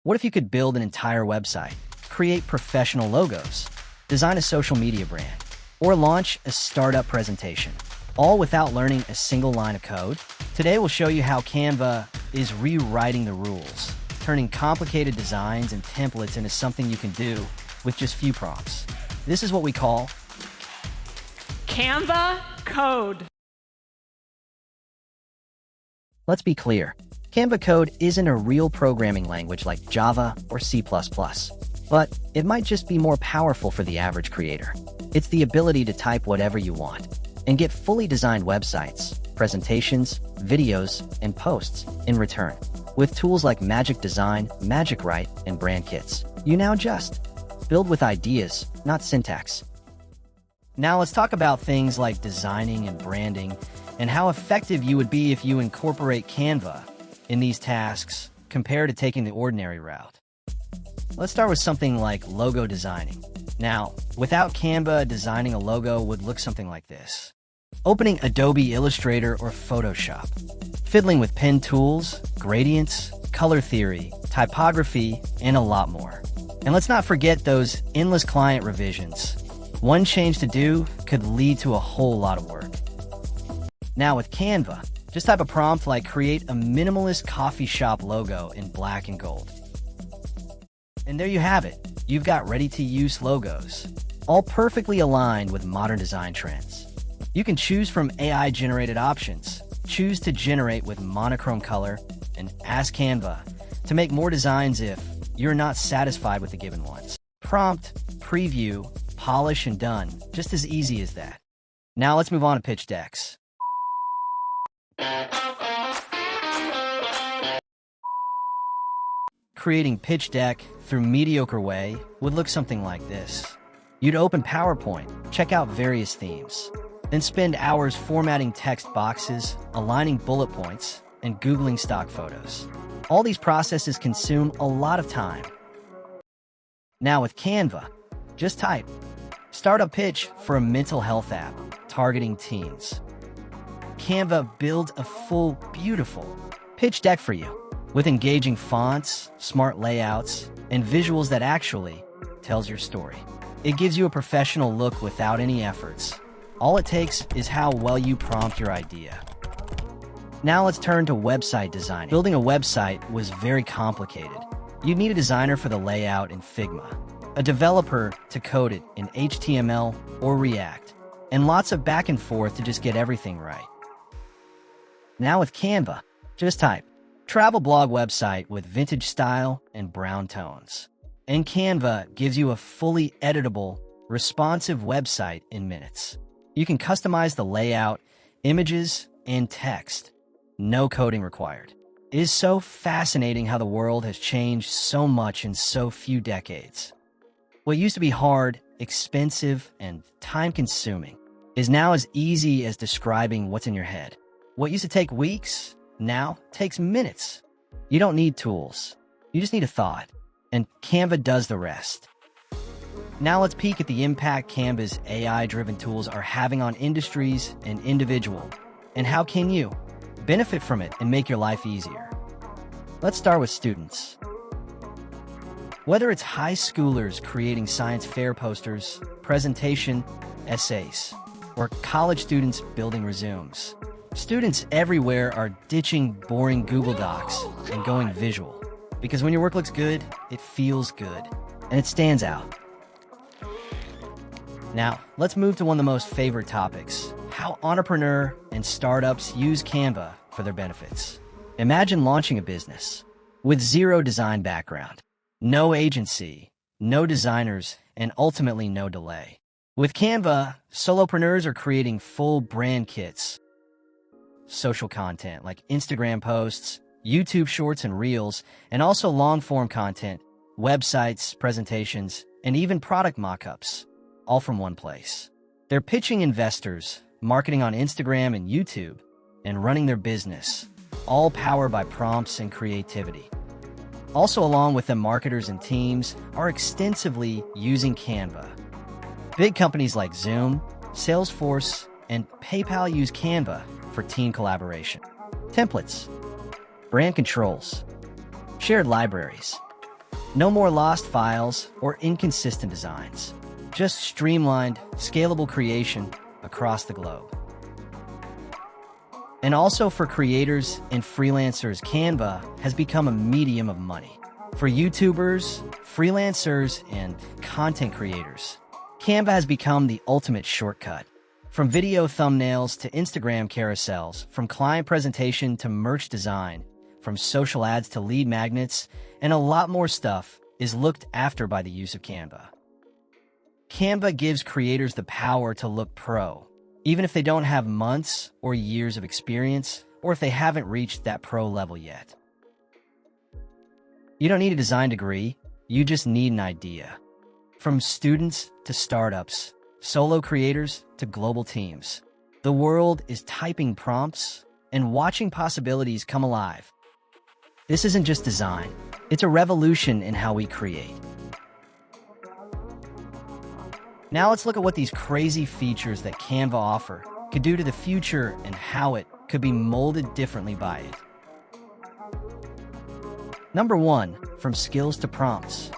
What if you could build an entire website, create professional logos, design a social media brand, or launch a startup presentation, all without learning a single line of code? Today we'll show you how Canva is rewriting the rules, turning complicated designs and templates into something you can do with just few prompts. This is what we call Canva code. Let's be clear. Canva code isn't a real programming language like Java or C++, but it might just be more powerful for the average creator. It's the ability to type whatever you want and get fully designed websites, presentations, videos, and posts in return. With tools like Magic Design, Magic Write, and Brand Kits, you now just build with ideas, not syntax. Now let's talk about things like designing and branding and how effective you would be if you incorporate Canva in these tasks compared to taking the ordinary route. Let's start with something like logo designing. Now, without Canva, designing a logo would look something like this. Opening Adobe Illustrator or Photoshop, fiddling with pen tools, gradients, color theory, typography, and a lot more. And let's not forget those endless client revisions. One change to do could lead to a whole lot of work. Now with Canva, just type a prompt like create a minimalist coffee shop logo in black and gold. And there you have it. You've got ready-to-use logos, all perfectly aligned with modern design trends. You can choose from AI-generated options, choose to generate with monochrome color, and ask Canva to make more designs if you're not satisfied with the given ones. Prompt, preview, polish, and done. Just as easy as that. Now let's move on to pitch decks. Creating pitch deck through mediocre way would look something like this. You'd open PowerPoint, check out various themes, then spend hours formatting text boxes, aligning bullet points, and Googling stock photos. All these processes consume a lot of time. Now with Canva, just type, start a pitch for a mental health app targeting teens. Canva builds a full, beautiful pitch deck for you with engaging fonts, smart layouts, and visuals that actually tells your story. It gives you a professional look without any efforts. All it takes is how well you prompt your idea. Now let's turn to website design. Building a website was very complicated. You'd need a designer for the layout in Figma, a developer to code it in HTML or React, and lots of back and forth to just get everything right. Now with Canva, just type, travel blog website with vintage style and brown tones. And Canva gives you a fully editable, responsive website in minutes. You can customize the layout, images, and text. No coding required. It is so fascinating how the world has changed so much in so few decades. What used to be hard, expensive, and time-consuming is now as easy as describing what's in your head. What used to take weeks now takes minutes. You don't need tools. You just need a thought, and Canva does the rest. Now let's peek at the impact Canva's AI-driven tools are having on industries and individuals, and how can you benefit from it and make your life easier. Let's start with students. Whether it's high schoolers creating science fair posters, presentation, essays, or college students building resumes, students everywhere are ditching boring Google Docs and going visual. Because when your work looks good, it feels good, and it stands out. Now, let's move to one of the most favorite topics, how entrepreneurs and startups use Canva for their benefits. Imagine launching a business with zero design background, no agency, no designers, and ultimately no delay. With Canva, solopreneurs are creating full brand kits, social content like Instagram posts, YouTube shorts and reels, and also long-form content, websites, presentations, and even product mock-ups, all from one place. They're pitching investors, marketing on Instagram and YouTube, and running their business, all powered by prompts and creativity. Also along with them, marketers and teams are extensively using Canva. Big companies like Zoom, Salesforce, and PayPal use Canva for team collaboration. Templates, brand controls, shared libraries, No more lost files or inconsistent designs. Just streamlined, scalable creation across the globe. And also for creators and freelancers, Canva has become a medium of money. For YouTubers, freelancers, and content creators, Canva has become the ultimate shortcut. From video thumbnails to Instagram carousels, from client presentation to merch design, from social ads to lead magnets, and a lot more stuff is looked after by the use of Canva. Canva gives creators the power to look pro, even if they don't have months or years of experience, or if they haven't reached that pro level yet. You don't need a design degree, you just need an idea. From students to startups, solo creators to global teams, the world is typing prompts and watching possibilities come alive. This isn't just design, it's a revolution in how we create. Now let's look at what these crazy features that Canva offer could do to the future and how it could be molded differently by it. Number 1, from skills to prompts.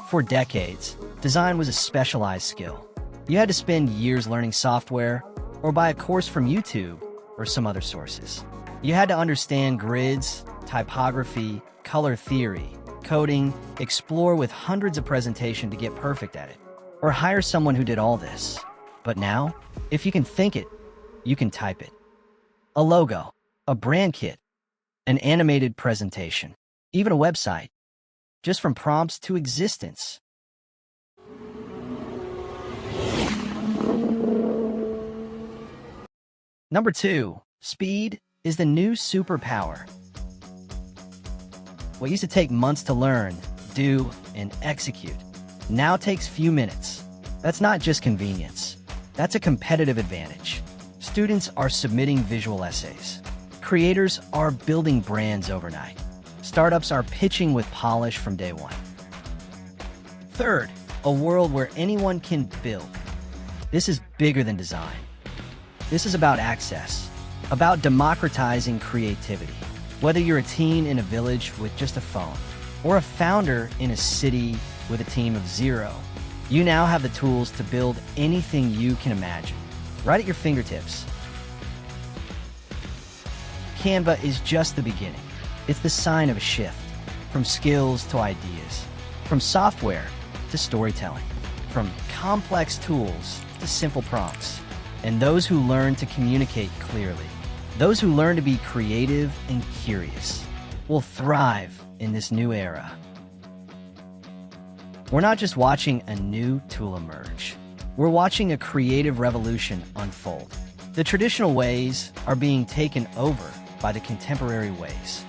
For decades, design was a specialized skill. You had to spend years learning software or buy a course from YouTube or some other sources. You had to understand grids, typography, color theory, coding, explore with hundreds of presentations to get perfect at it, or hire someone who did all this. But now, if you can think it, you can type it. A logo, a brand kit, an animated presentation, even a website, just from prompts to existence. Number 2, speed is the new superpower. What used to take months to learn, do, and execute now takes few minutes. That's not just convenience. That's a competitive advantage. Students are submitting visual essays. Creators are building brands overnight. Startups are pitching with polish from day one. Third, a world where anyone can build. This is bigger than design. This is about access, about democratizing creativity. Whether you're a teen in a village with just a phone, or a founder in a city with a team of 0, you now have the tools to build anything you can imagine, right at your fingertips. Canva is just the beginning. It's the sign of a shift, from skills to ideas, from software to storytelling, from complex tools to simple prompts. And those who learn to communicate clearly, those who learn to be creative and curious, will thrive in this new era. We're not just watching a new tool emerge. We're watching a creative revolution unfold. The traditional ways are being taken over by the contemporary ways.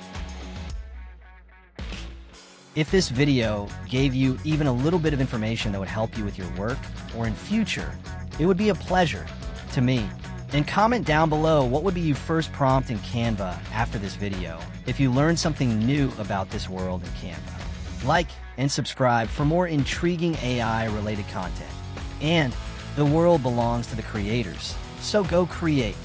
If this video gave you even a little bit of information that would help you with your work or in future, it would be a pleasure to me. And comment down below what would be your first prompt in Canva after this video if you learned something new about this world in Canva. Like and subscribe for more intriguing AI-related content. And the world belongs to the creators, so go create.